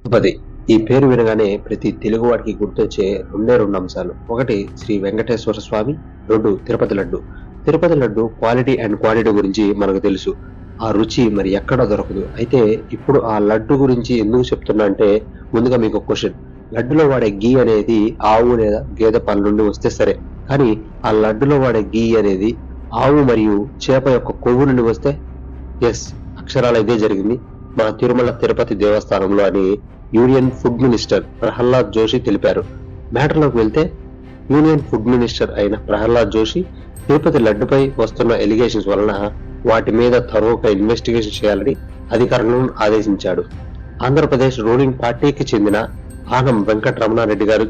తిరుపతి ఈ పేరు వినగానే ప్రతి తెలుగువాడికి గుర్తొచ్చే రెండు అంశాలు. ఒకటి శ్రీ వెంకటేశ్వర స్వామి, రెండు Tirupati laddu. Tirupati laddu quality and quantity గురించి మనకు తెలుసు. ఆ రుచి మరి ఎక్కడ దొరకదు. అయితే ఇప్పుడు ఆ లడ్డు గురించి ఎందుకు చెప్తున్నా అంటే, ముందుగా మీకు క్వశ్చన్. లడ్డులో వాడే గీ అనేది ఆవు లేదా గేదె పాల నుండి వస్తే సరే, కానీ ఆ లడ్డులో వాడే గీ అనేది ఆవు మరియు చేప యొక్క కొవ్వు నుండి వస్తే? ఎస్, అక్షరాలు ఇదే జరిగింది మన తిరుమల తిరుపతి దేవస్థానంలో అని union food minister Prahlad Joshi తెలిపారు. మ్యాటర్లోకి వెళ్తే, యూనియన్ ఫుడ్ మినిస్టర్ అయిన ప్రహ్లాద్ జోషి తిరుపతి లడ్డుపై వస్తున్న ఎలిగేషన్స్ వలన వాటి మీద థరోగా ఇన్వెస్టిగేషన్ చేయాలని అధికారులను ఆదేశించాడు. ఆంధ్రప్రదేశ్ రూలింగ్ పార్టీకి చెందిన ఆనం వెంకటరమణారెడ్డి గారు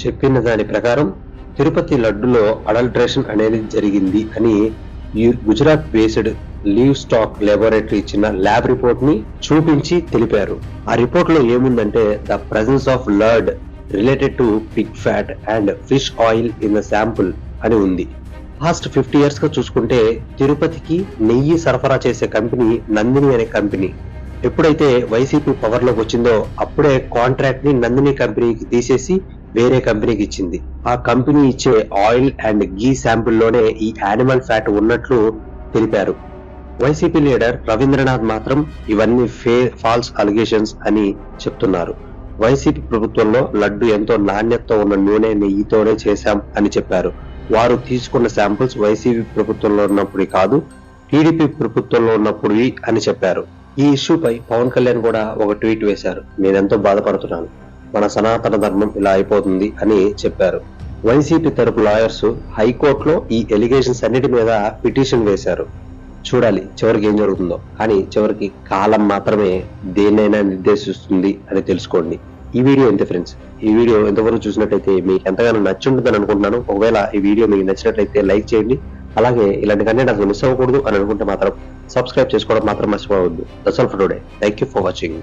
చెప్పిన దాని ప్రకారం తిరుపతి లడ్డులో అడల్ట్రేషన్ అనేది జరిగింది అని Gujarat based leave stock laboratory ఇచ్చిన ల్యాబ్ రిపోర్ట్ ని చూపించి తెలిపారు. ఆ రిపోర్ట్ లో ఏముందంటే, the presence of lured related to Pig fat and fish oil in the sample అని ఉంది. లాస్ట్ 50 years గా చూసుకుంటే తిరుపతికి నెయ్యి సరఫరా చేసే కంపెనీ నందిని అనే కంపెనీ. ఎప్పుడైతే వైసీపీ పవర్ లోకి వచ్చిందో అప్పుడే కాంట్రాక్ట్ ని నందిని కంపెనీకి తీసేసి వేరే కంపెనీకి ఇచ్చింది. ఆ కంపెనీ ఇచ్చే ఆయిల్ అండ్ గీ శాంపుల్ లోనే ఈ యానిమల్ ఫ్యాట్ ఉన్నట్లు తెలిపారు. వైసీపీ లీడర్ రవీంద్రనాథ్ మాత్రం ఇవన్నీ ఫాల్స్ అలిగేషన్స్ అని చెప్తున్నారు. వైసీపీ ప్రభుత్వంలో లడ్డు ఎంతో నాణ్యతతో ఉన్న నూనె నెయ్యితోనే చేశాం అని చెప్పారు. వారు తీసుకున్న శాంపుల్స్ వైసీపీ ప్రభుత్వంలో ఉన్నప్పుడు కాదు, టీడీపీ ప్రభుత్వంలో ఉన్నప్పుడు అని చెప్పారు. ఈ ఇష్యూపై పవన్ కళ్యాణ్ కూడా ఒక ట్వీట్ వేశారు. నేనెంతో బాధపడుతున్నాను, మన సనాతన ధర్మం ఇలా అయిపోతుంది అని చెప్పారు. వైసీపీ తరపు లాయర్స్ హైకోర్టులో ఈ ఎలిగేషన్స్ అన్నిటి మీద పిటిషన్ వేశారు. చూడాలి చివరికి ఏం జరుగుతుందో. కానీ చివరికి కాలం మాత్రమే దేన్నైనా నిర్దేశిస్తుంది అని తెలుసుకోండి. ఈ వీడియో ఎంత ఫ్రెండ్స్, ఈ వీడియో ఎంతవరకు చూసినట్లయితే మీకు ఎంతగానో నచ్చుంటుందని అనుకుంటున్నాను. ఒకవేళ ఈ వీడియో మీకు నచ్చినట్లయితే లైక్ చేయండి. అలాగే ఇలాంటి కంటెంట్ అసలు మిస్ అవ్వకూడదు అని అనుకుంటే మాత్రం సబ్స్క్రైబ్ చేసుకోవడం మాత్రం మర్చిపోవద్దు. That's all for today. Thank you for watching.